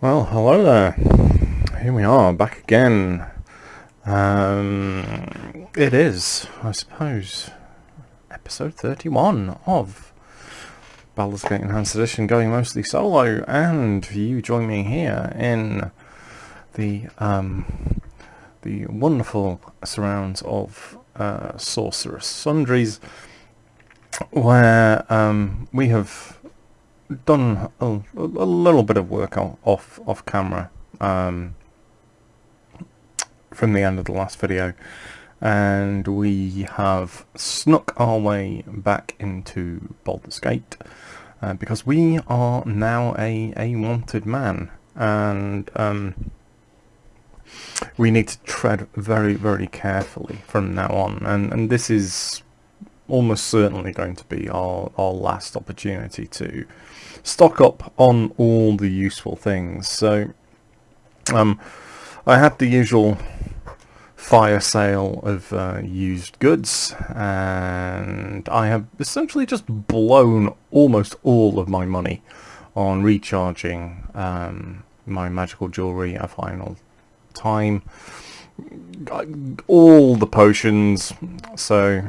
Well, hello there. Here we are, back again. It is, I suppose, episode 31 of Baldur's Gate Enhanced Edition, going mostly solo, and you join me here in the wonderful surrounds of Sorcerous Sundries, where we have done a little bit of work off camera from the end of the last video, and we have snuck our way back into Baldur's Gate because we are now a wanted man, and we need to tread very, very carefully from now on, and this is almost certainly going to be our last opportunity to stock up on all the useful things. So I had the usual fire sale of used goods, and I have essentially just blown almost all of my money on recharging my magical jewellery a final time. All the potions, so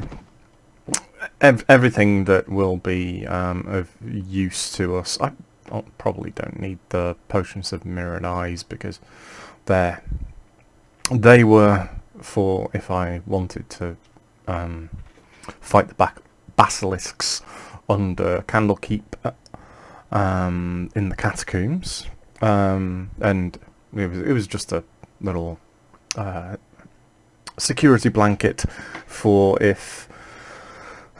everything that will be of use to us. I probably don't need the potions of mirrored eyes because they were for if I wanted to fight the basilisks under Candlekeep in the catacombs, and it was just a little security blanket for if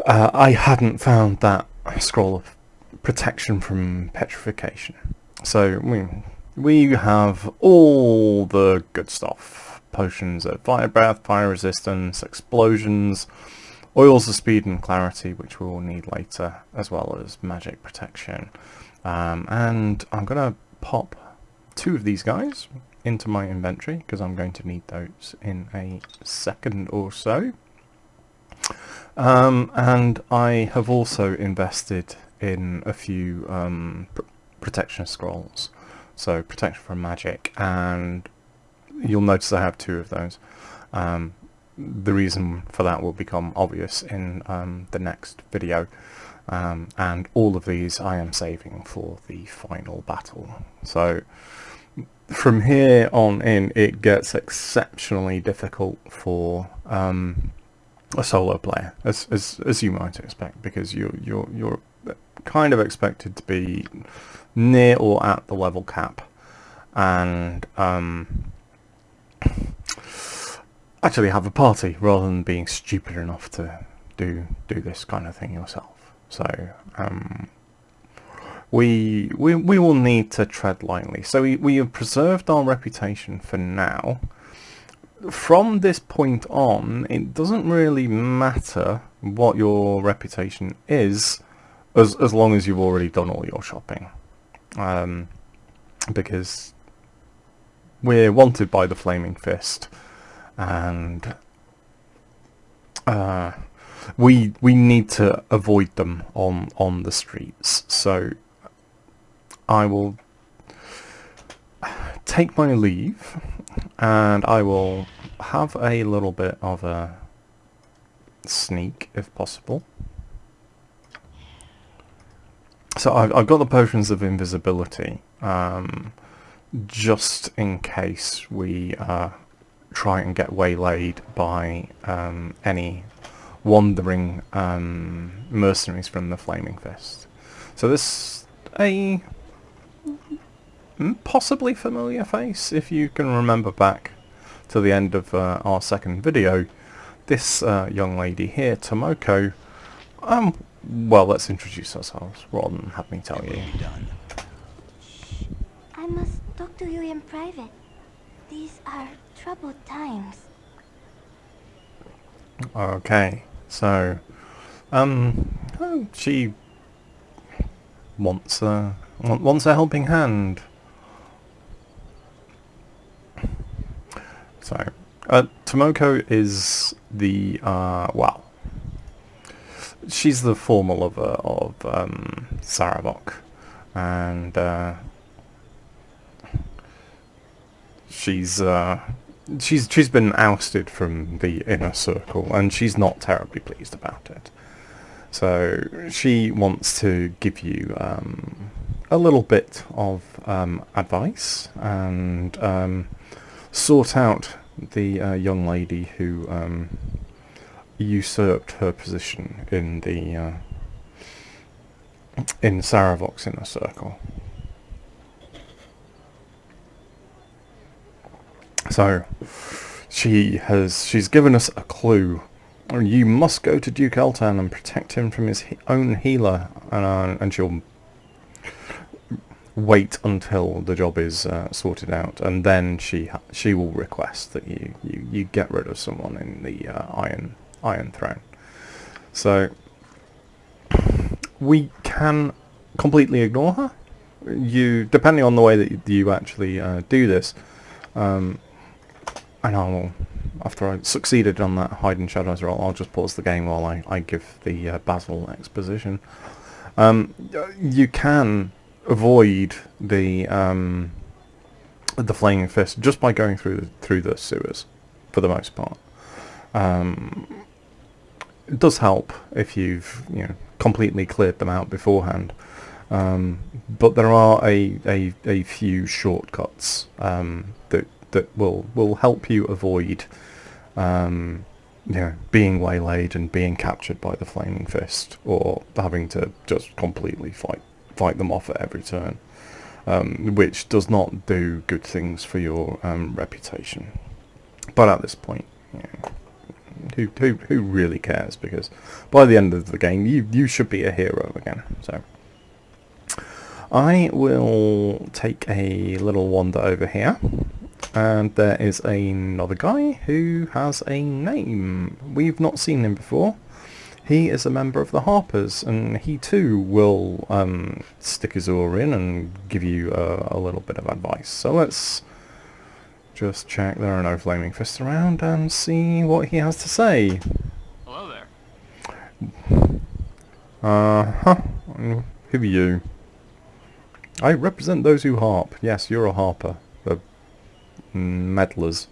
I hadn't found that scroll of protection from petrification. So we have all the good stuff. Potions of fire breath, fire resistance, explosions, oils of speed and clarity, which we will need later, as well as magic protection. And I'm going to pop 2 of these guys into my inventory because I'm going to need those in a second or so. And I have also invested in a few protection scrolls, so protection from magic, and you'll notice I have 2 of those. The reason for that will become obvious in the next video, and all of these I am saving for the final battle. So from here on in it gets exceptionally difficult for a solo player, as you might expect, because you're kind of expected to be near or at the level cap, and actually have a party rather than being stupid enough to do this kind of thing yourself. So we will need to tread lightly. So we have preserved our reputation for now. From this point on, it doesn't really matter what your reputation is, as long as you've already done all your shopping, because we're wanted by the Flaming Fist, and we need to avoid them on the streets. So I will take my leave, and I will have a little bit of a sneak if possible. So I've got the potions of invisibility, just in case we try and get waylaid by any wandering mercenaries from the Flaming Fist. So this a possibly familiar face, if you can remember back to the end of our second video. This young lady here, Tomoko, well, let's introduce ourselves rather than have me tell you. I must talk to you in private. These are troubled times. Okay, so she wants a helping hand. So Tomoko is the well, she's the former lover of Sarevok, and she's been ousted from the inner circle, and she's not terribly pleased about it. So she wants to give you a little bit of advice and sort out the young lady who usurped her position in the in Sarevok's inner circle. So she's given us a clue. You must go to Duke Eltan and protect him from his own healer, and she'll wait until the job is sorted out, and then she will request that you get rid of someone in the Iron Throne. So we can completely ignore her. Depending on the way that you actually do this, and I will, after I succeeded on that hide in shadows roll, I'll just pause the game while I give the Basil exposition. You can avoid the flaming fist just by going through the sewers, for the most part. It does help if you've completely cleared them out beforehand, but there are a few shortcuts that will help you avoid being waylaid and being captured by the flaming fist, or having to just completely fight them off at every turn, which does not do good things for your reputation. But at this point, who really cares? Because by the end of the game, you should be a hero again. So I will take a little wander over here, and there is another guy who has a name. We've not seen him before. He is a member of the Harpers, and he too will stick his oar in and give you a little bit of advice. So let's just check there are no flaming fists around and see what he has to say. Hello there. Who are you? I represent those who harp. Yes, you're a harper. The meddlers.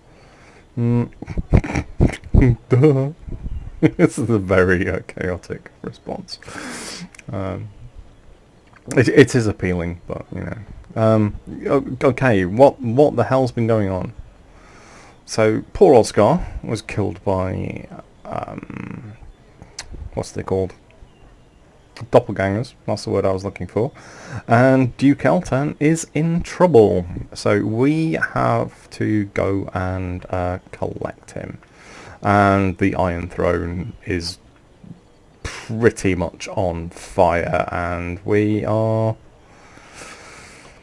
Duh. This is a very chaotic response. It is appealing, but okay. What the hell's been going on? So poor Oscar was killed by what's they called? Doppelgangers. That's the word I was looking for. And Duke Eltan is in trouble. So we have to go and collect him. And the Iron Throne is pretty much on fire, and we are,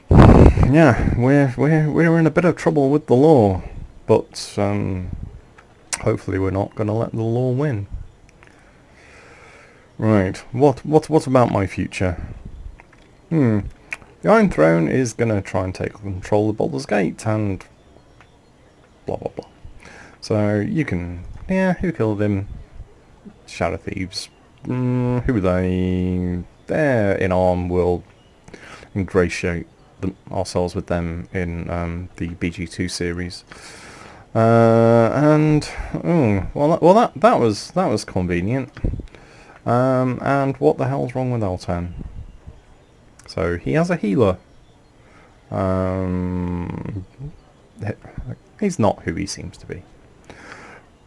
we're in a bit of trouble with the law, but hopefully we're not going to let the law win. Right, what about my future? The Iron Throne is going to try and take control of Baldur's Gate, and blah blah blah. So you can, who killed him? Shadow Thieves. Who are they? They're in arm. We'll ingratiate ourselves with them in the BG2 series. That was convenient. And what the hell's wrong with Eltan? So he has a healer. He's not who he seems to be.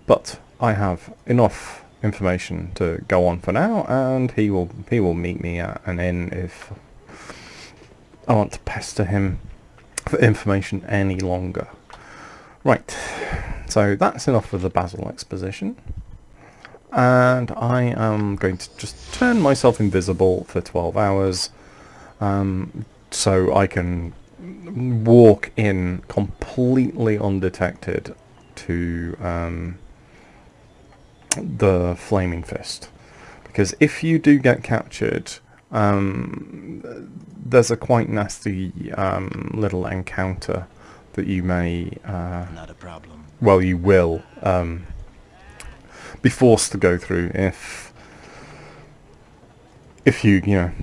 But I have enough information to go on for now, and he will meet me at an inn if I want to pester him for information any longer. Right, so that's enough of the Basil exposition, and I am going to just turn myself invisible for 12 hours, so I can walk in completely undetected to the Flaming Fist, because if you do get captured, there's a quite nasty little encounter that you may Not a problem. well, you will be forced to go through if you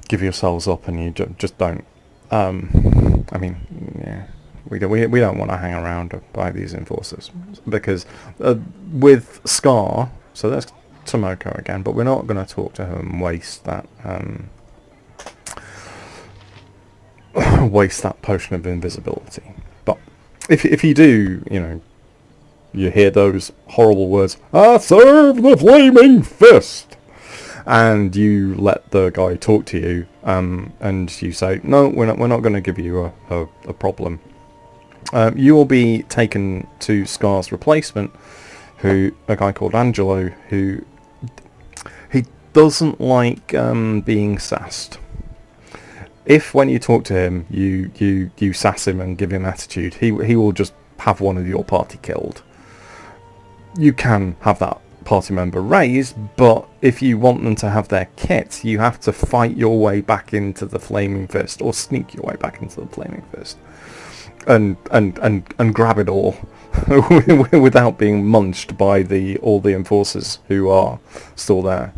give yourselves up and you just don't. I mean, We don't want to hang around by these enforcers because with Scar, so that's Tomoko again, but we're not going to talk to her and waste that waste that potion of invisibility. But if you do, you know, you hear those horrible words, "I serve the flaming fist," and you let the guy talk to you, and you say, "No, we're not going to give you a problem." You will be taken to Scar's replacement, a guy called Angelo, who he doesn't like being sassed. If when you talk to him, you sass him and give him attitude, he will just have one of your party killed. You can have that party member raised, but if you want them to have their kit, you have to fight your way back into the Flaming Fist, or sneak your way back into the Flaming Fist, and grab it all without being munched by all the enforcers who are still there.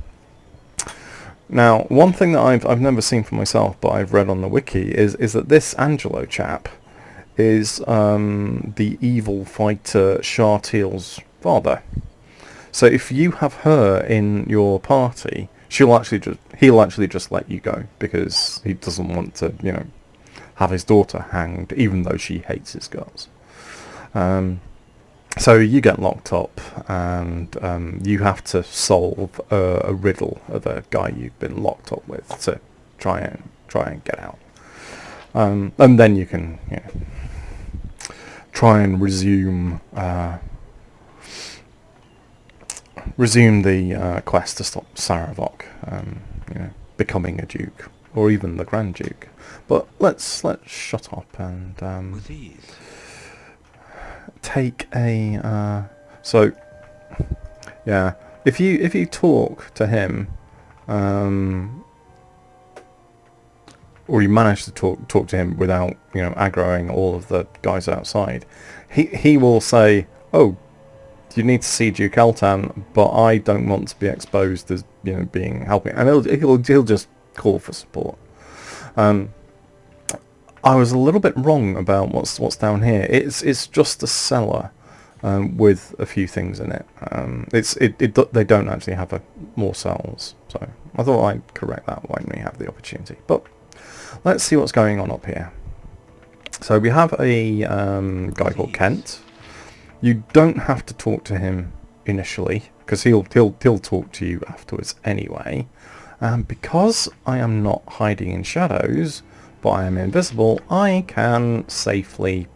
Now, one thing that I've never seen for myself, but I've read on the wiki, is that this Angelo chap is the evil fighter Sharteel's father. So if you have her in your party, he'll actually just let you go because he doesn't want to, you know, have his daughter hanged, even though she hates his guts. So you get locked up, and you have to solve a riddle of a guy you've been locked up with to try and get out. And then you can, you know, try and resume the quest to stop Sarevok, you know, becoming a duke or even the Grand Duke. But let's shut up and With ease. take a so yeah. If you talk to him, or you manage to talk to him without, you know, aggroing all of the guys outside, he will say, "Oh, you need to see Duke Eltan, but I don't want to be exposed as, you know, being helping," and he'll just call for support. I was a little bit wrong about what's down here. It's just a cellar with a few things in it. They don't actually have more cells, so I thought I'd correct that when we have the opportunity. But let's see what's going on up here. So we have a guy called Kent. You don't have to talk to him initially because he'll talk to you afterwards anyway. Because I am not hiding in shadows, but I am invisible, I can safely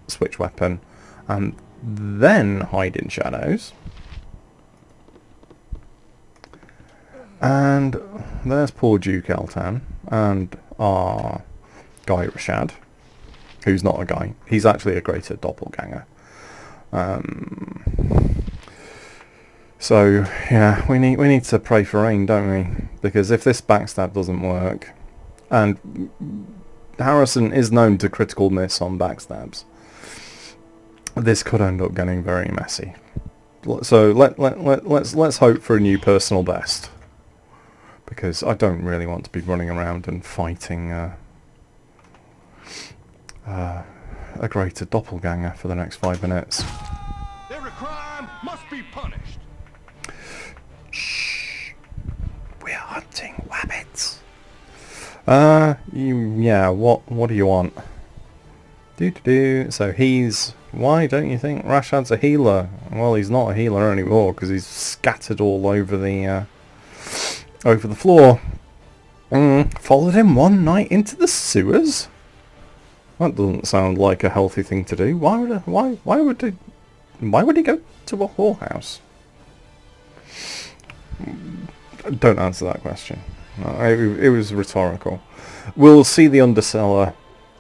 switch weapon and then hide in shadows. And there's poor Duke Eltan and our guy Rashad, who's not a guy. He's actually a greater doppelganger. So yeah, we need to pray for rain, don't we? Because if this backstab doesn't work, and Harrison is known to critical miss on backstabs, this could end up getting very messy. So let's hope for a new personal best, because I don't really want to be running around and fighting a greater doppelganger for the next 5 minutes. Every crime must be punished. Shh. We're hunting rabbits. Yeah, what do you want? So why don't you think Rashad's a healer? Well, he's not a healer anymore because he's scattered all over the floor. Followed him one night into the sewers? That doesn't sound like a healthy thing to do. Why would he go to a whorehouse? Don't answer that question. It was rhetorical. We'll see the underseller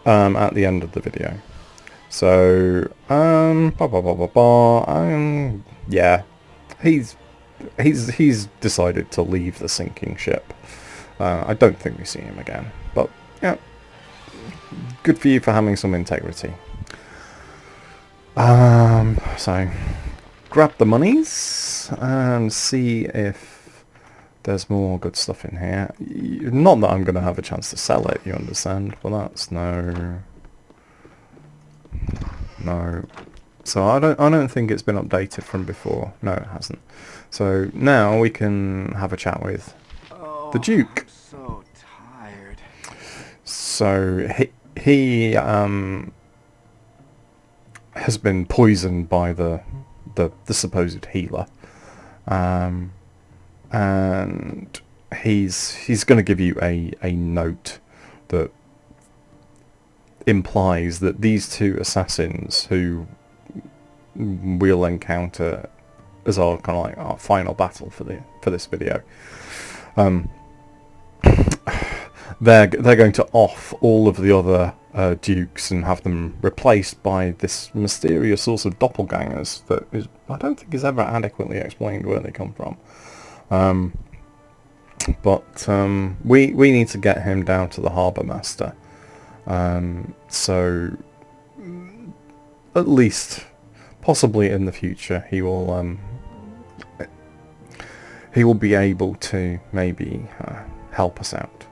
at the end of the video. So yeah, he's decided to leave the sinking ship. I don't think we see him again, but yeah, good for you for having some integrity. So grab the monies and see if there's more good stuff in here. Not that I'm going to have a chance to sell it, you understand, but that's no No. So I don't think it's been updated from before. No, it hasn't. So now we can have a chat with the Duke. I'm so tired. So he has been poisoned by the supposed healer, and he's going to give you a note that implies that these two assassins who we'll encounter as our kind of like our final battle for this video, they're going to off all of the other dukes and have them replaced by this mysterious source of doppelgangers that is, I don't think is ever adequately explained where they come from. But we need to get him down to the harbour master. So at least, possibly in the future, he will be able to maybe help us out.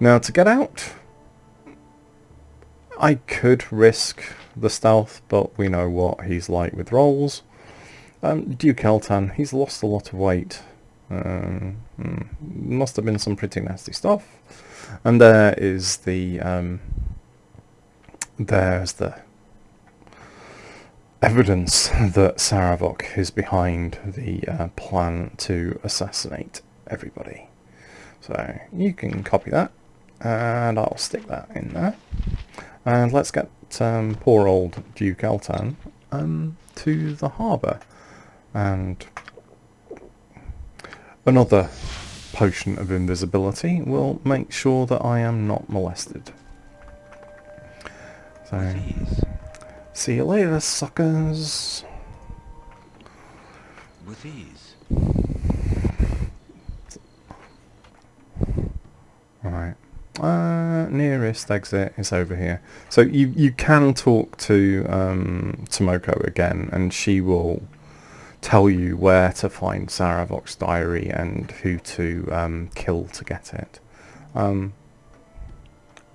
Now, to get out, I could risk the stealth, but we know what he's like with rolls. Duke Eltan, he's lost a lot of weight. Must have been some pretty nasty stuff. And there is the there's the evidence that Sarevok is behind the plan to assassinate everybody. So you can copy that, and I'll stick that in there. And let's get poor old Duke Eltan to the harbour. And another potion of invisibility will make sure that I am not molested. So, see you later, suckers. With ease. Right. Nearest exit is over here. So you can talk to Tomoko again, and she will tell you where to find Sarevok's diary and who to kill to get it.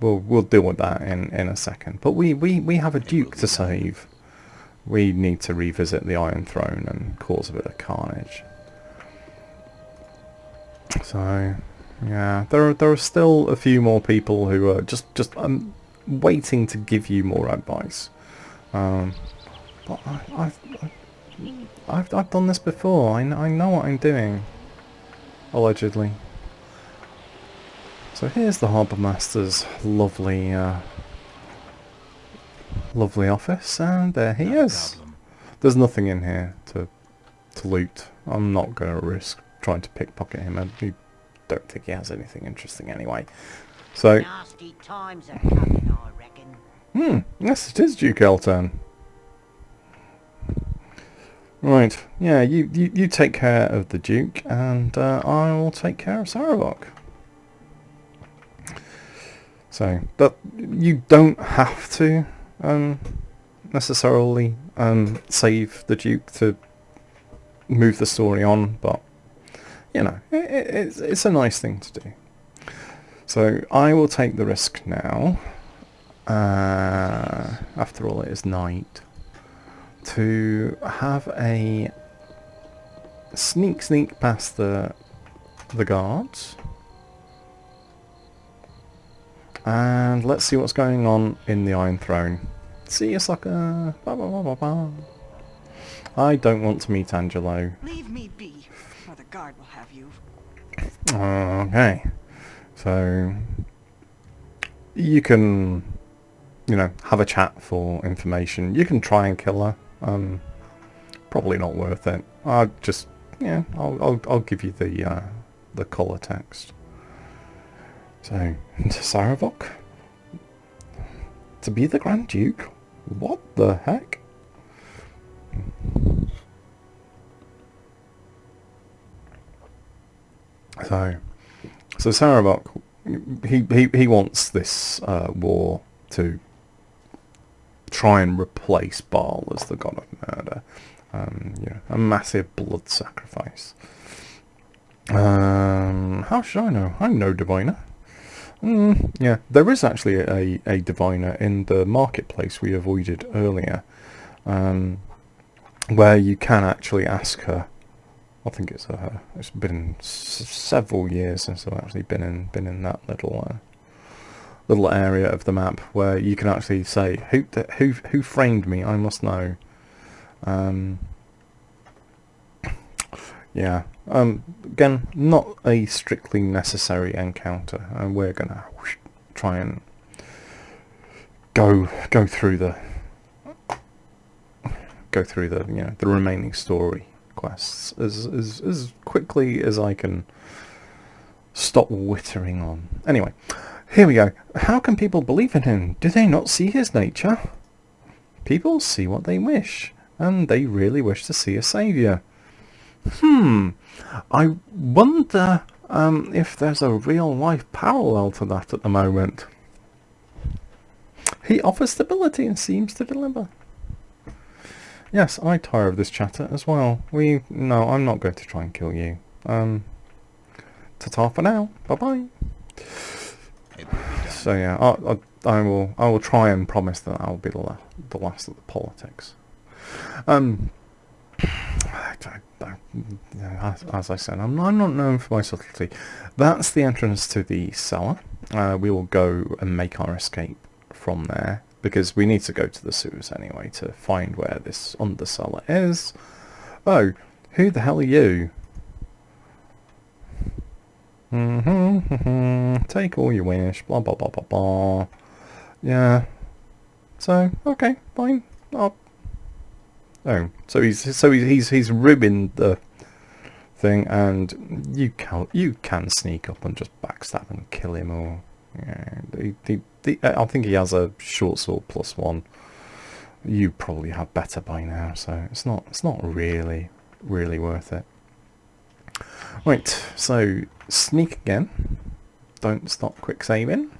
We'll deal with that in a second. But we have a duke to save. We need to revisit the Iron Throne and cause a bit of carnage. So yeah, there are still a few more people who are just waiting to give you more advice. But I've done this before. I know what I'm doing. Allegedly. So here's the Harbour Master's lovely lovely office, and there he is. There's nothing in here to loot. I'm not going to risk trying to pickpocket him. I don't think he has anything interesting anyway. So Nasty times are coming, I reckon. Yes, it is Duke Eltan. Right, yeah, you take care of the Duke, and I will take care of Sarevok. So, but you don't have to necessarily save the Duke to move the story on, but you know, it's a nice thing to do. So I will take the risk now. After all, it is night. To have a sneak past the guards, and let's see what's going on in the Iron Throne. See you, sucker. Ba, ba, ba, ba, ba. I don't want to meet Angelo. Leave me be, or the guard will have you. Okay, so you can, you know, have a chat for information. You can try and kill her. Probably not worth it. I'll just, yeah, I'll give you the colour text. So, to Sarevok, to be the Grand Duke? What the heck? So Sarevok, he wants this war to try and replace Baal as the god of murder. You know, a massive blood sacrifice. How should I know? I'm no diviner. Yeah, there is actually a diviner in the marketplace we avoided earlier, where you can actually ask her. I think it's her. It's been several years since I've actually been in that little area of the map where you can actually say who framed me. I must know. Yeah. Again, not a strictly necessary encounter, and we're gonna try and go through the the remaining story quests as quickly as I can stop wittering on. Anyway, here we go. How can people believe in him? Do they not see his nature? People see what they wish, and they really wish to see a saviour. I wonder if there's a real-life parallel to that at the moment. He offers stability and seems to deliver. Yes, I tire of this chatter as well. No, I'm not going to try and kill you. Ta-ta for now. Bye-bye. So yeah, I will try and promise that I'll be the last of the politics. As I said, I'm not known for my subtlety. That's the entrance to the cellar. We will go and make our escape from there, because we need to go to the sewers anyway to find where this undercellar is. Oh, who the hell are you? Take all you wish. Blah blah blah blah blah. Yeah. So okay, fine. Oh, so he's ruined the thing, and you can sneak up and just backstab and kill him, or I think he has a short sword +1. You probably have better by now, so it's not really worth it. Right, so sneak again. Don't stop quick saving.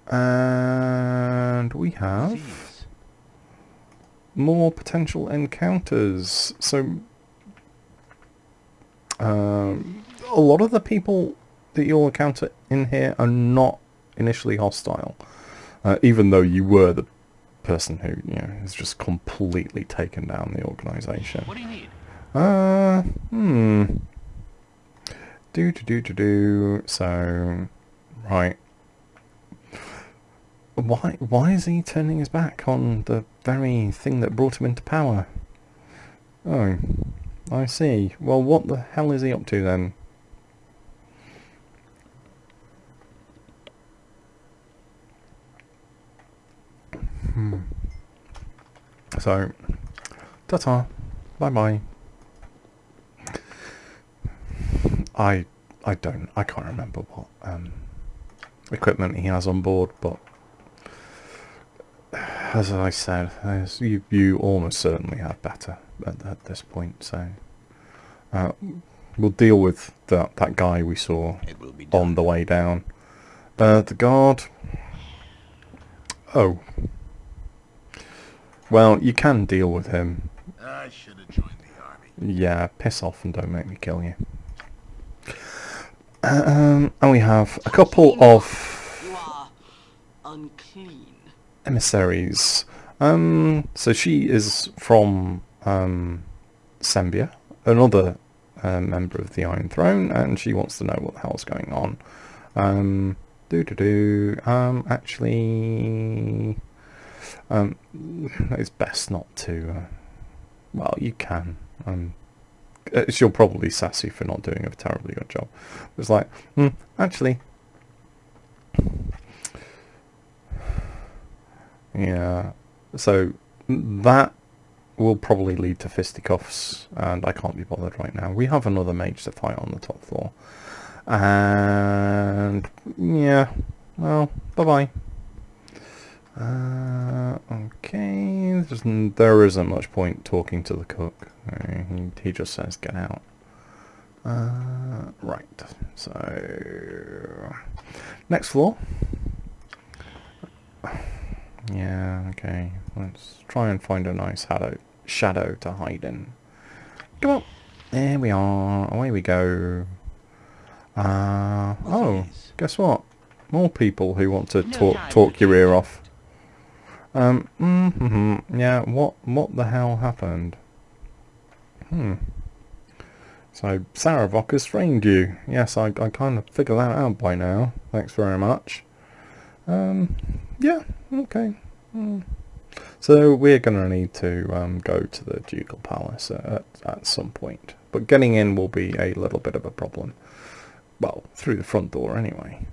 And we have more potential encounters. So a lot of the people that you'll encounter in here are not initially hostile, even though you were the person who has just completely taken down the organisation. What do you need? So right. Why is he turning his back on the very thing that brought him into power? Oh, I see. Well, what the hell is he up to then? So, ta-ta. Bye-bye. I can't remember what equipment he has on board, but as I said, you almost certainly have better at this point, so we'll deal with that guy we saw on the way down. The guard. Oh. Well, you can deal with him. I should have joined the army. Yeah, piss off and don't make me kill you. And we have a couple of You are unclean. emissaries. So she is from Sembia, another member of the Iron Throne, and she wants to know what the hell's going on. Actually, it's best not to. Well, you can. She'll probably sass you for not doing a terribly good job. It's like, actually. Yeah, so that will probably lead to fisticuffs, and I can't be bothered right now. We have another mage to fight on the top floor. And, yeah, well, bye-bye. Okay, there isn't much point talking to the cook. He just says, get out. Right, so next floor. Yeah, okay. Let's try and find a nice shadow to hide in. Come on. There we are. Away we go. Oh, guess what? More people who want to talk your ear off. Yeah, what the hell happened? So, Sarevok has framed you. Yes, I kind of figured that out by now. Thanks very much. Yeah, okay. So, we're going to need to go to the Ducal Palace at some point. But getting in will be a little bit of a problem. Well, through the front door anyway.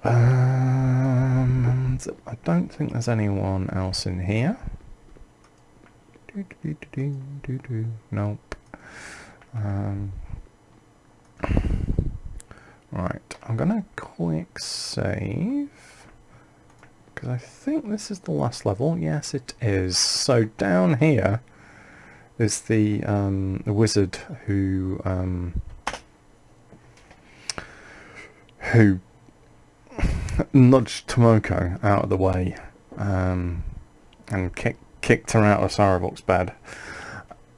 I don't think there's anyone else in here. Nope. Right, I'm gonna quick save because I think this is the last level. Yes, it is. So down here is the wizard who nudged Tomoko out of the way and kicked her out of Sarevok's bed.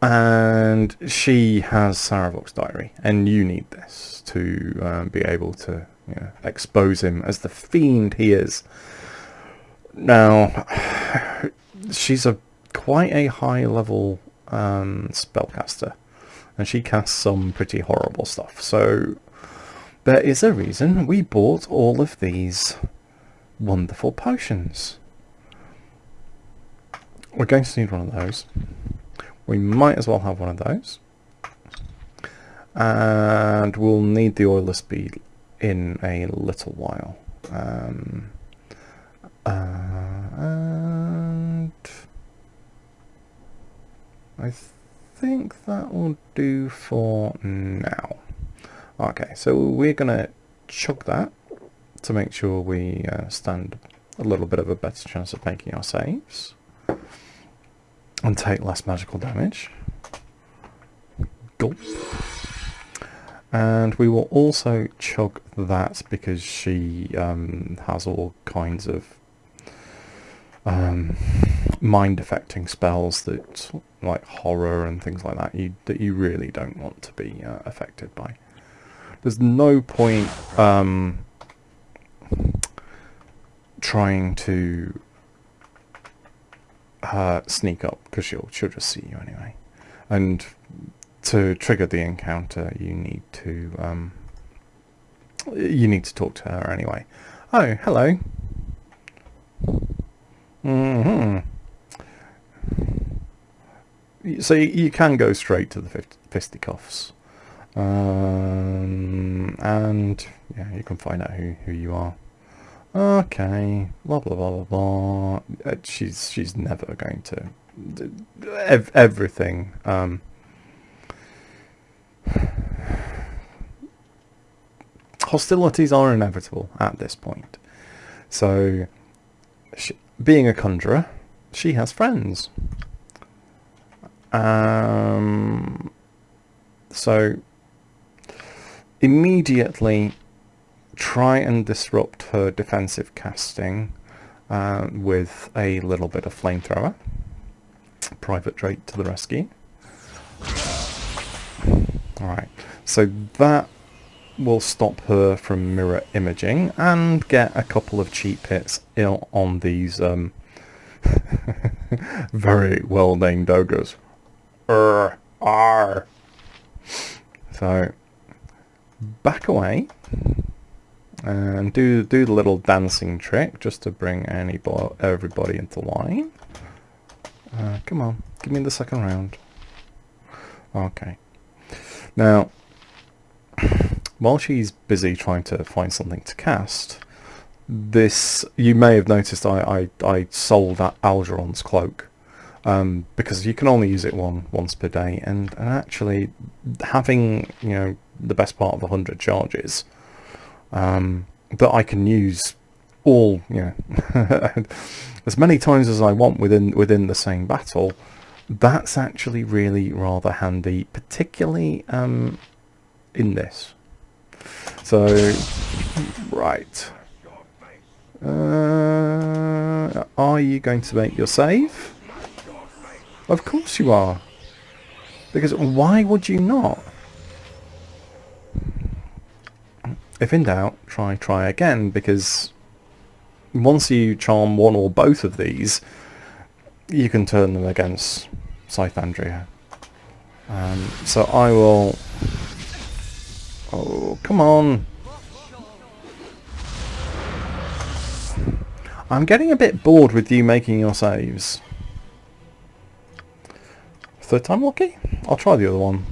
And she has Sarevok's diary, and you need this to be able to expose him as the fiend he is. Now, she's quite a high level spellcaster, and she casts some pretty horrible stuff. So there is a reason we bought all of these wonderful potions. We're going to need one of those. We might as well have one of those. And we'll need the oiler speed in a little while. And I think that will do for now. Okay, so we're going to chug that to make sure we stand a little bit of a better chance of making our saves. And take less magical damage. Gulp. And we will also chug that because she has all kinds of mind affecting spells that, like horror and things like that, that you really don't want to be affected by. There's no point trying to sneak up because she'll just see you anyway. And to trigger the encounter, you need to talk to her anyway. Oh, hello. So you can go straight to the fisticuffs. And yeah, you can find out who you are. Okay, blah blah blah blah blah. She's never going to everything. Hostilities are inevitable at this point. So, being a conjurer, she has friends. So immediately try and disrupt her defensive casting with a little bit of flamethrower. Private Drake to the rescue. Alright, so that will stop her from mirror imaging and get a couple of cheap hits on these very well named ogres. R. So back away and do the little dancing trick just to bring everybody into line. Come on, give me the second round. Okay. Now, while she's busy trying to find something to cast, you may have noticed I sold that Algeron's cloak, because you can only use it once per day, and actually having the best part of 100 charges that I can use all as many times as I want within the same battle, that's actually really rather handy, particularly in this. So right, are you going to make your save? Of course you are, because why would you not? if in doubt, try again, because once you charm one or both of these, you can turn them against Scythandria. So I will... Oh, come on! I'm getting a bit bored with you making your saves. Third time lucky? I'll try the other one.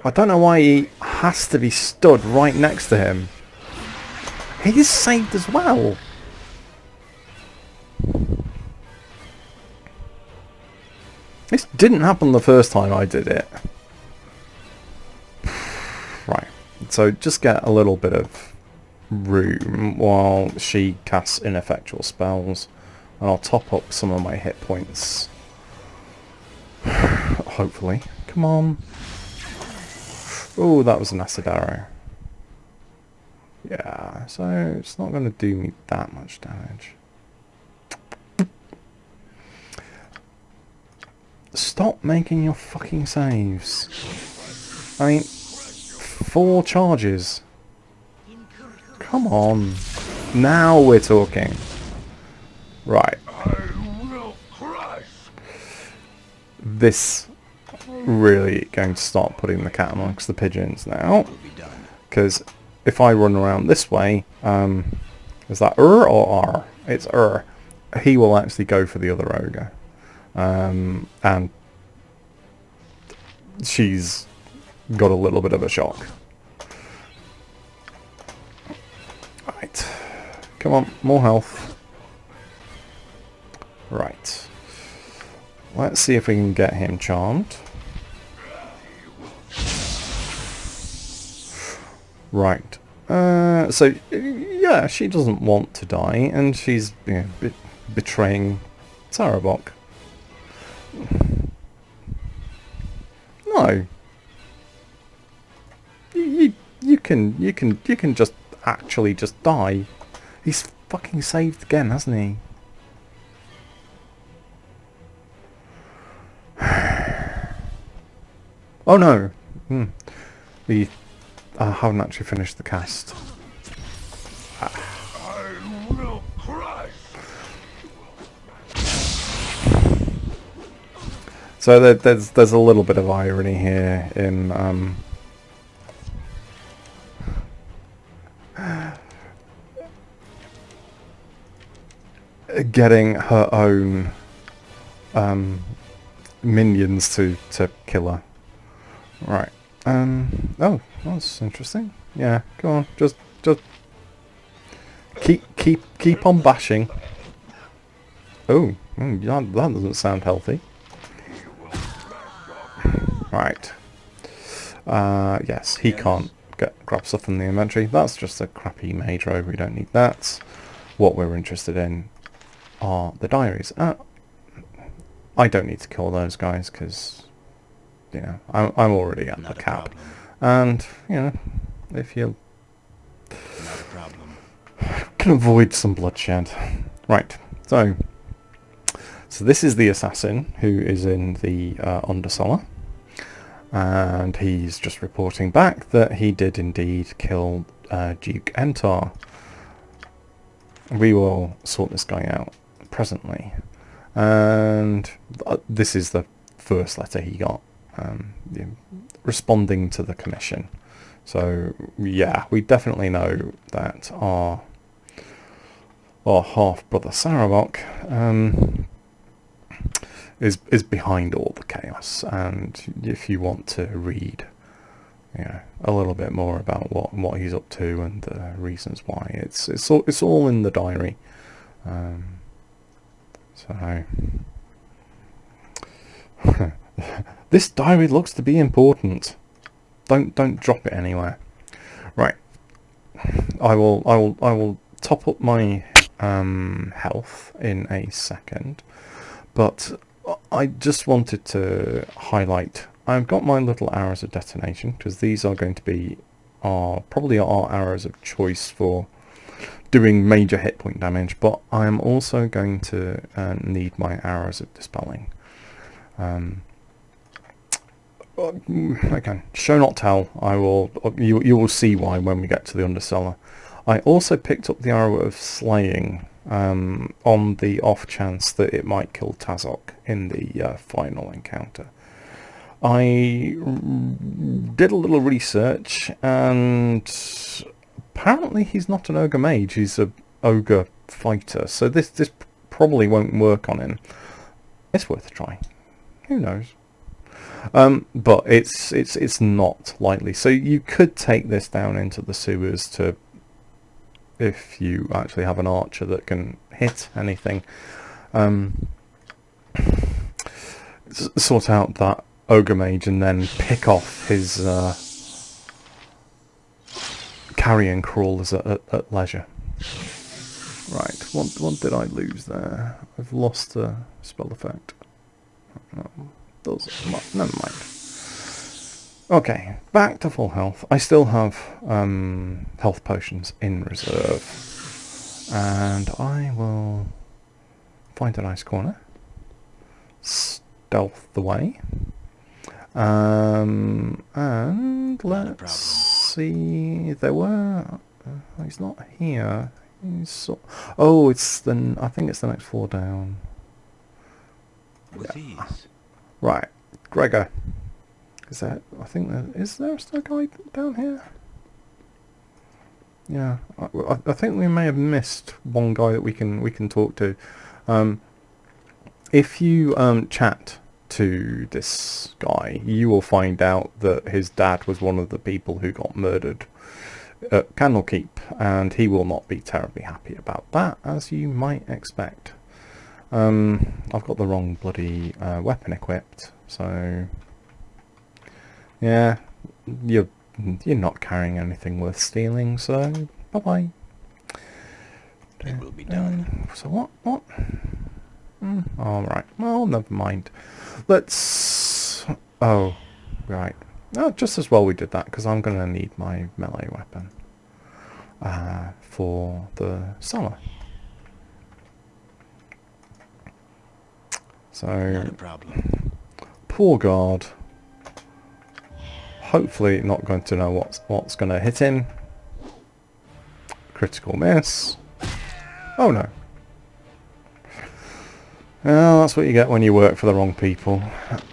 I don't know why he has to be stood right next to him. He is saved as well. This didn't happen the first time I did it. Right. So just get a little bit of room while she casts ineffectual spells. And I'll top up some of my hit points. Hopefully. Come on. Oh, that was an acid arrow. Yeah, so it's not going to do me that much damage. Stop making your fucking saves. I mean, 4 charges. Come on. Now we're talking. Right. This really going to start putting the cat amongst the pigeons now. Because if I run around this way, is that or R? It's he will actually go for the other ogre. And she's got a little bit of a shock. Right. Come on, more health. Right. Let's see if we can get him charmed. Right. So, yeah, she doesn't want to die, and she's betraying Sarevok. No. You can just actually just die. He's fucking saved again, hasn't he? Oh no. I haven't actually finished the cast. So there's a little bit of irony here in getting her own minions to kill her. Right. Oh, that's interesting. Yeah, go on. Just keep on bashing. Oh, that doesn't sound healthy. Right. Yes, he can't grab stuff from the inventory. That's just a crappy mage rogue. We don't need that. What we're interested in are the diaries. I don't need to kill those guys because, you know, I'm already at the cap. And, you know, if you can avoid some bloodshed. Right, so this is the assassin who is in the undercellar. And he's just reporting back that he did indeed kill Duke Entar. We will sort this guy out presently. And this is the first letter he got, responding to the commission. So yeah, we definitely know that our half-brother Sarevok is behind all the chaos. And if you want to read, you know, a little bit more about what he's up to and the reasons why, it's all in the diary. So this diary looks to be important. Don't drop it anywhere. Right. I will top up my health in a second, but I just wanted to highlight. I've got my little arrows of detonation because these are going to be probably our arrows of choice for doing major hit point damage, but I am also going to need my arrows of dispelling. again, show not tell. I will. You will see why when we get to the undercellar. I also picked up the arrow of slaying on the off chance that it might kill Tazok in the final encounter. I did a little research, and apparently he's not an ogre mage. He's a ogre fighter. So this probably won't work on him. It's worth a try. Who knows? But it's not likely. So you could take this down into the sewers to, if you actually have an archer that can hit anything, sort out that ogre mage and then pick off his carrion crawlers at leisure. Right, what did I lose there? I've lost the spell effect. Never mind. Okay, back to full health. I still have health potions in reserve. And I will find a nice corner. Stealth the way. And let's see. There were... he's not here. Oh, I think it's the next floor down. With ease. Right, Gregor. Is there still a guy down here? Yeah, I think we may have missed one guy that we can talk to. If you chat to this guy, you will find out that his dad was one of the people who got murdered at Candlekeep, and he will not be terribly happy about that, as you might expect. I've got the wrong bloody weapon equipped, so yeah, you're not carrying anything worth stealing, so bye bye. It will be done. So what? All right. Well, never mind. Let's. Oh, right. Oh, just as well we did that, because I'm going to need my melee weapon for the cellar. So, Not a problem. poor guard. Hopefully not going to know what's going to hit him. Critical miss. Oh no. Well, that's what you get when you work for the wrong people.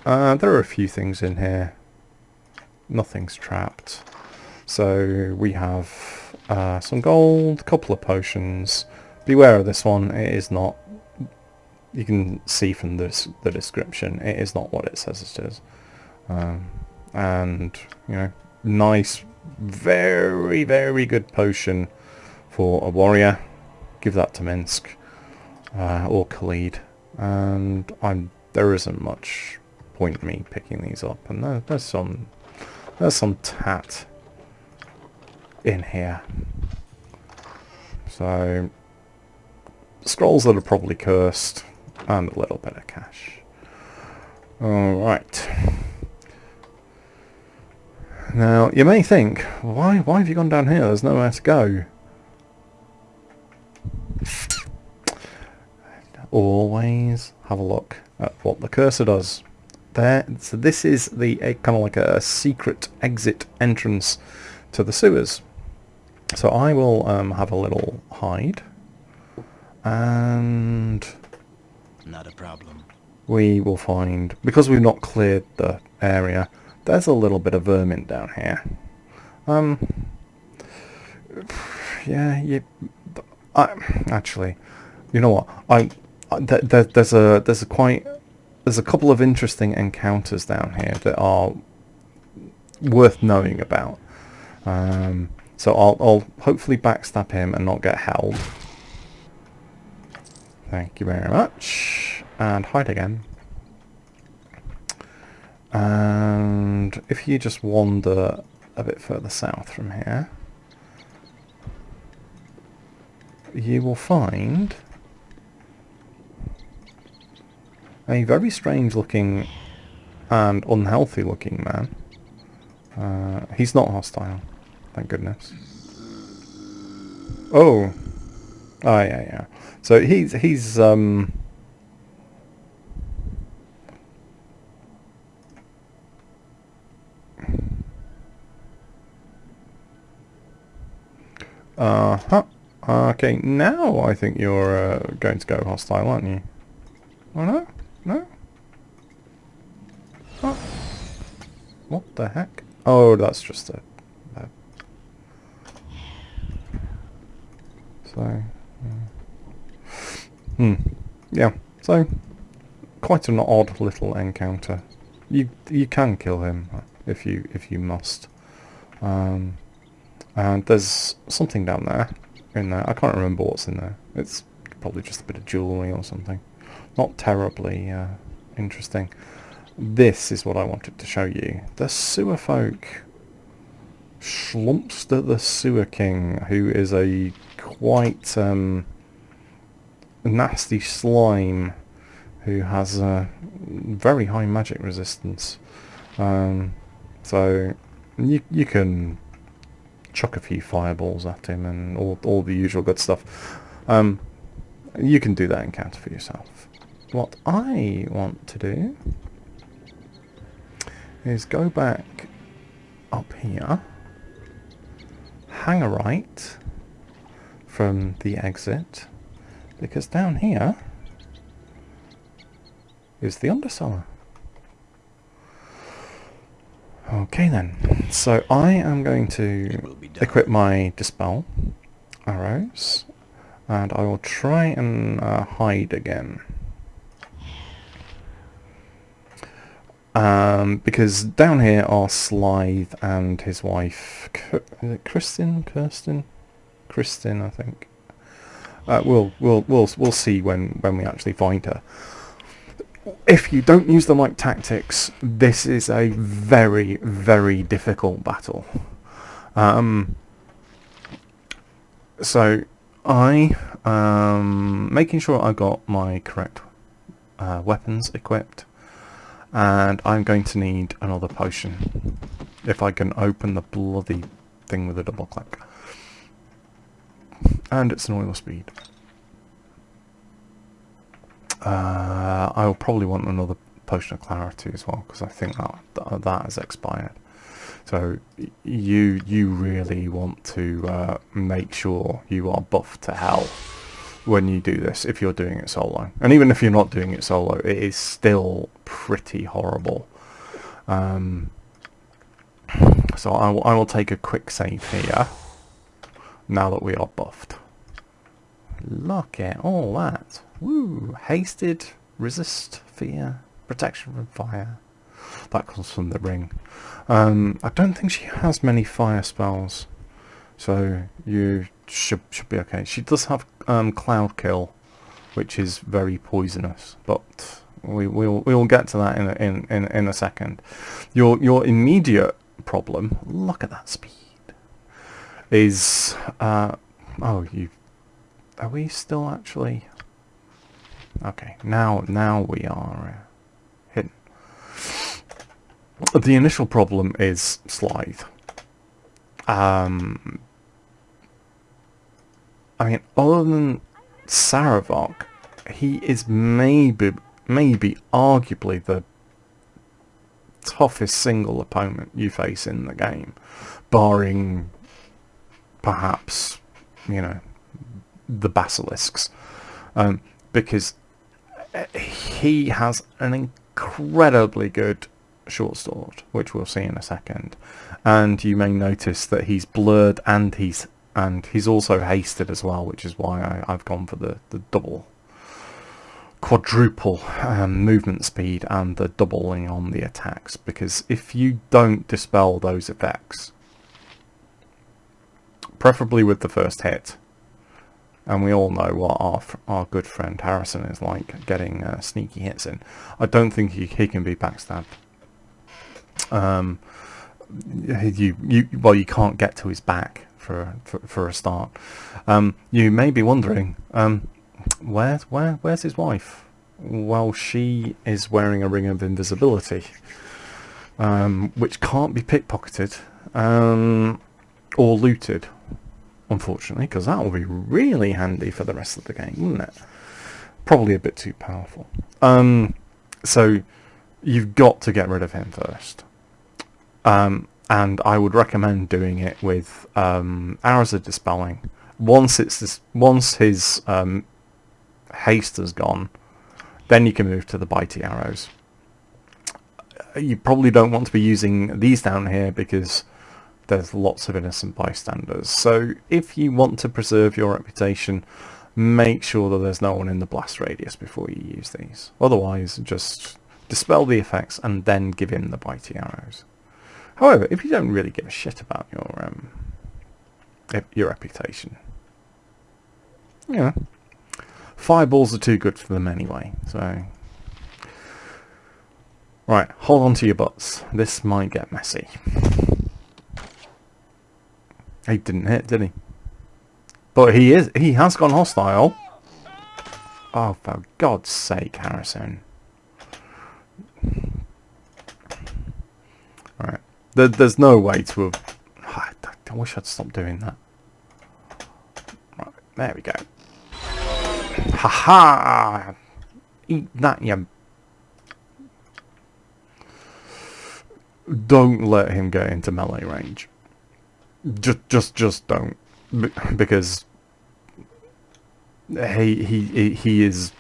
There are a few things in here. Nothing's trapped. So we have some gold, a couple of potions. Beware of this one. It is not... You can see from the description, it is not what it says it is. And, you know, nice, very, very good potion for a warrior. Give that to Minsk. Or Khalid. And there isn't much point in me picking these up. And there's some tat in here. So, scrolls that are probably cursed. And a little bit of cash. Alright. Now, you may think, why have you gone down here? There's nowhere to go. Always have a look at what the cursor does. There. So this is the kind of like a secret exit entrance to the sewers. So I will have a little hide. And... Not a problem. we will find, because we've not cleared the area, there's a little bit of vermin down here. Yeah, actually, you know what? There's a couple of interesting encounters down here that are worth knowing about. So I'll hopefully backstab him and not get held. Thank you very much. And hide again. And if you just wander a bit further south from here, you will find a very strange looking and unhealthy looking man. He's not hostile, thank goodness. Oh. Oh yeah. So he's Uh-huh. Okay, now I think you're going to go hostile, aren't you? Oh no? No? Oh. What the heck? Oh, that's just a... So... Yeah, so... Quite an odd little encounter. You can kill him if you must. And there's something down there, in there. I can't remember what's in there. It's probably just a bit of jewellery or something. Not terribly interesting. This is what I wanted to show you. The sewer folk. Schlumpster the Sewer King, who is a quite nasty slime who has a very high magic resistance. So you can chuck a few fireballs at him and all the usual good stuff. You can do that encounter for yourself. What I want to do is go back up here, hang a right from the exit, because down here is the undercellar. Okay then, so I am going to equip my dispel arrows, and I will try and hide again. Because down here are Slythe and his wife, is it Kristin, I think. We'll see when we actually find her. If you don't use the light tactics, this is a very, very difficult battle. So I making sure I got my correct weapons equipped, and I'm going to need another potion if I can open the bloody thing with a double click. And it's an oil speed. I'll probably want another potion of clarity as well, because I think that has expired. So you really want to make sure you are buffed to hell when you do this, if you're doing it solo. And even if you're not doing it solo, it is still pretty horrible. So I will take a quick save here, now that we are buffed. Look at all that. Woo! Hasted, resist, fear, protection from fire. That comes from the ring. I don't think she has many fire spells, so you should be okay. She does have Cloud Kill, which is very poisonous, but we'll get to that in a second. Your immediate problem, look at that speed, is oh, are we still actually okay? Now we are hidden. The initial problem is Slythe. I mean, other than Sarevok, he is maybe arguably the toughest single opponent you face in the game, barring perhaps, you know, the basilisks, because he has an incredibly good short sword, which we'll see in a second, and you may notice that he's blurred and he's also hasted as well, which is why I've gone for the quadruple movement speed and the doubling on the attacks, because if you don't dispel those effects, preferably with the first hit, and we all know what our good friend Harrison is like, getting sneaky hits in, I don't think he can be backstabbed. You can't get to his back for a start. You may be wondering, where's his wife? Well, she is wearing a ring of invisibility, which can't be pickpocketed or looted, unfortunately, because that will be really handy for the rest of the game, wouldn't it? Probably a bit too powerful. So you've got to get rid of him first. And and I would recommend doing it with Arrows of Dispelling. Once his haste has gone, then you can move to the bitey arrows. You probably don't want to be using these down here because there's lots of innocent bystanders. So if you want to preserve your reputation, make sure that there's no one in the blast radius before you use these. Otherwise, just dispel the effects and then give him the bitey arrows. However, if you don't really give a shit about your reputation, you know, fireballs are too good for them anyway. So, right, hold on to your butts. This might get messy. He didn't hit, did he? But he has gone hostile. Oh, for God's sake, Harrison. Alright. There's no way to have... I wish I'd stopped doing that. Right, there we go. Ha-ha! Eat that, you... Don't let him get into melee range. Just don't, because he is,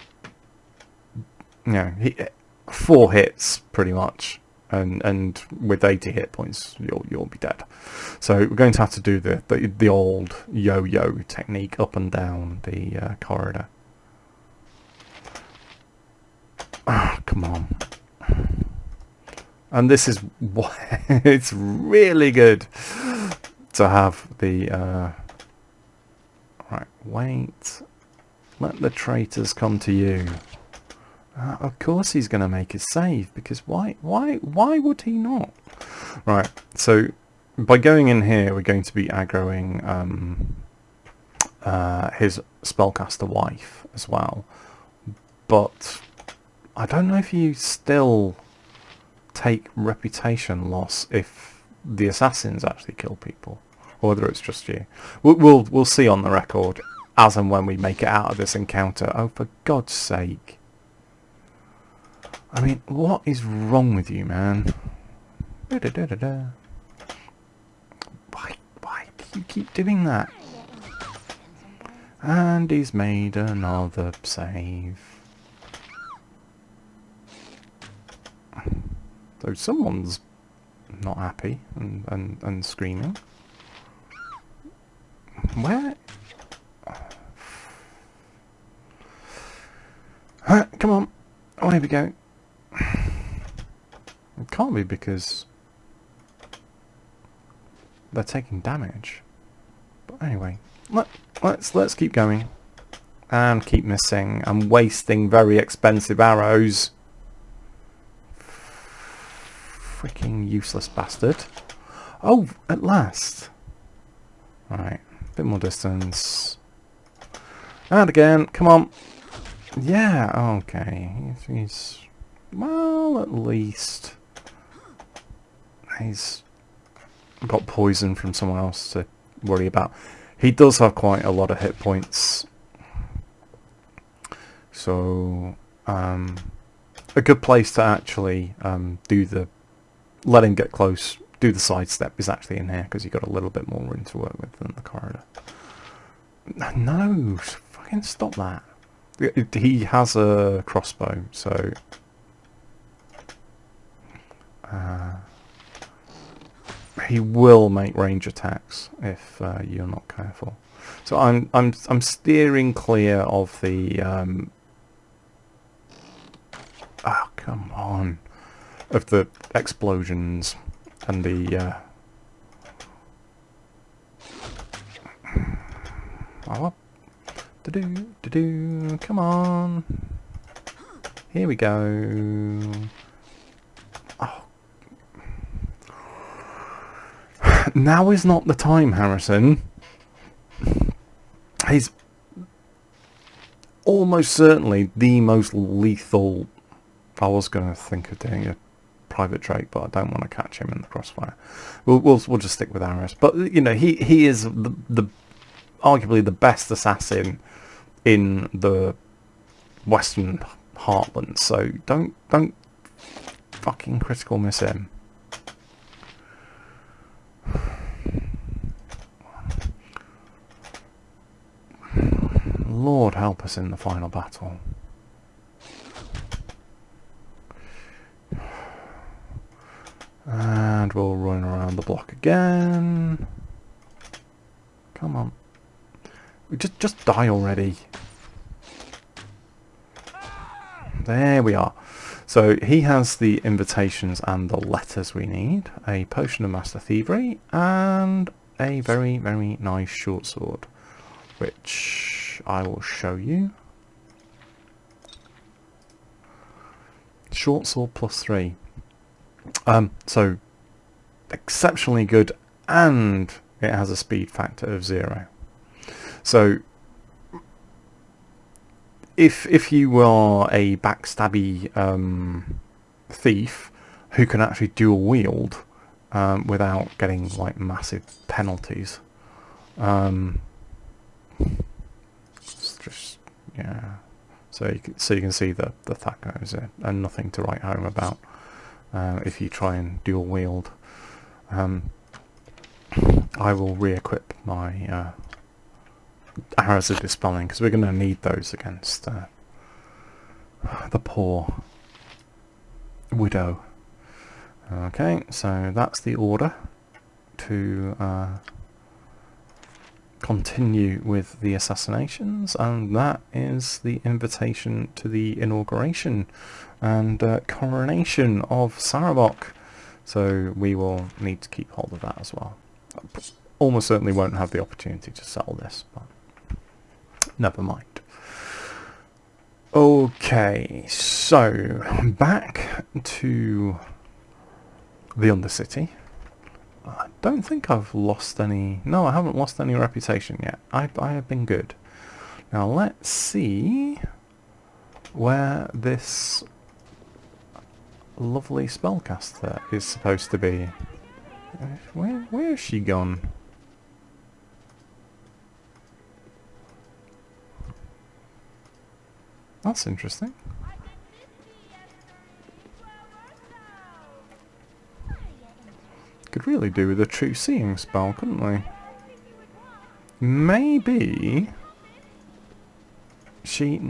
you know, 4 hits pretty much, and with 80 hit points you'll be dead. So we're going to have to do the old yo-yo technique up and down the corridor. Oh, come on. And this is why it's really good to have the right, wait, let the traitors come to you. Of course he's going to make his save, because why would he not? Right, so by going in here we're going to be aggroing his spellcaster wife as well, but I don't know if you still take reputation loss if the assassins actually kill people, or whether it's just you. We'll see on the record as and when we make it out of this encounter. Oh, for God's sake! I mean, what is wrong with you, man? Why do you keep doing that? And he's made another save. So someone's not happy and screaming. Where? Come on. Oh, here we go. It can't be because they're taking damage. But anyway, let's keep going and keep missing and wasting very expensive arrows. Freaking useless bastard. Oh, at last. Right, a bit more distance. And again, come on. Yeah, okay. He's well, at least he's got poison from someone else to worry about. He does have quite a lot of hit points. So, a good place to actually do the... let him get close, do the sidestep is actually in here, because you've got a little bit more room to work with than the corridor. No, fucking stop that. He has a crossbow, so... he will make range attacks if you're not careful. So I'm steering clear of the... oh, come on. Of the explosions and the oh, come on, here we go. Oh. Now is not the time, Harrison. He's almost certainly the most lethal. I was going to think of doing a private Drake, but I don't want to catch him in the crossfire. We'll just stick with arrows. But you know, he is the arguably the best assassin in the Western Heartland. So don't fucking critical miss him. Lord help us in the final battle. And we'll run around the block again. Come on. Just die already. There we are. So he has the invitations and the letters we need. A potion of master thievery and a very, very nice short sword, which I will show you. Short sword +3. So exceptionally good, and it has a speed factor of 0. So if you are a backstabby thief who can actually dual wield without getting like massive penalties, it's just, yeah. So you can see the that goes in, and nothing to write home about if you try and dual wield. I will re-equip my arrows of dispelling, because we're going to need those against the poor widow. Okay, so that's the order to continue with the assassinations, and that is the invitation to the inauguration and coronation of Sarevok. So we will need to keep hold of that as well. Almost certainly won't have the opportunity to sell this, but never mind. Okay, so back to the Undercity. I don't think I've lost any... No, I haven't lost any reputation yet. I have been good. Now let's see where this lovely spellcaster is supposed to be. Where has she gone? That's interesting. Could really do with a true seeing spell, couldn't we? Maybe she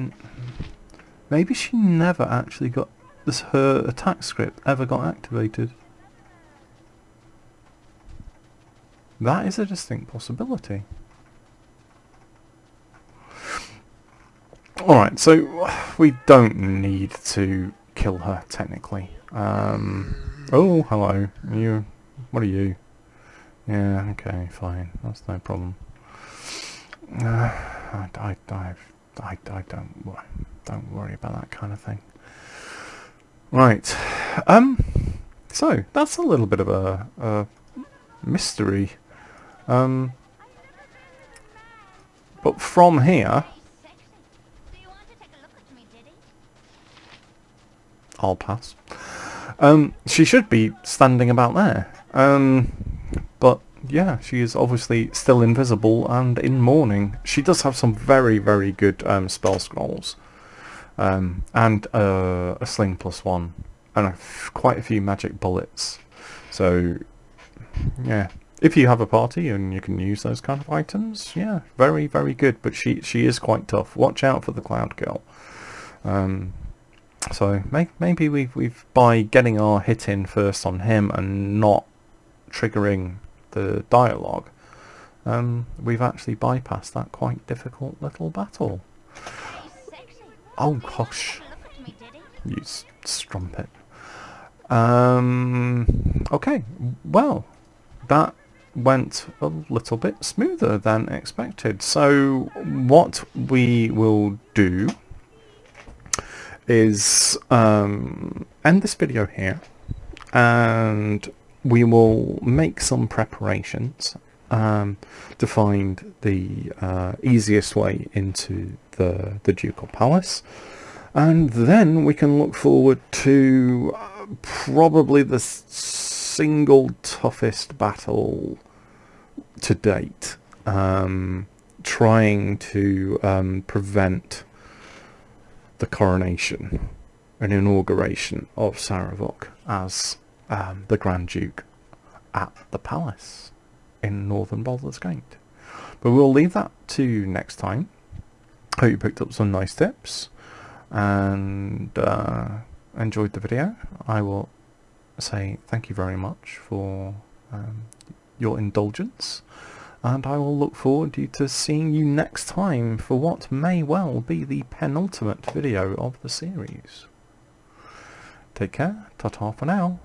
never actually got this. Her attack script ever got activated. That is a distinct possibility. Alright, so we don't need to kill her technically. Oh, hello. What are you? Yeah, okay, fine. That's no problem. I don't worry about that kind of thing. Right. So that's a little bit of a mystery. But from here, I'll pass. She should be standing about there. But yeah, she is obviously still invisible and in mourning. She does have some very, very good spell scrolls. And a sling +1. And quite a few magic bullets. So, yeah. If you have a party and you can use those kind of items, yeah, very, very good. But she is quite tough. Watch out for the Cloud Girl. So maybe we've by getting our hit in first on him and not triggering the dialogue, we've actually bypassed that quite difficult little battle. Oh gosh, you strumpet. Okay, well, that went a little bit smoother than expected. So what we will do is end this video here, and we will make some preparations to find the easiest way into the Ducal Palace, and then we can look forward to probably the single toughest battle to date, trying to prevent the coronation and inauguration of Sarevok as the Grand Duke at the palace in northern Baldur's Gate. But we'll leave that to next time. Hope you picked up some nice tips and enjoyed the video. I will say thank you very much for your indulgence, and I will look forward to seeing you next time for what may well be the penultimate video of the series. Take care, ta-ta for now.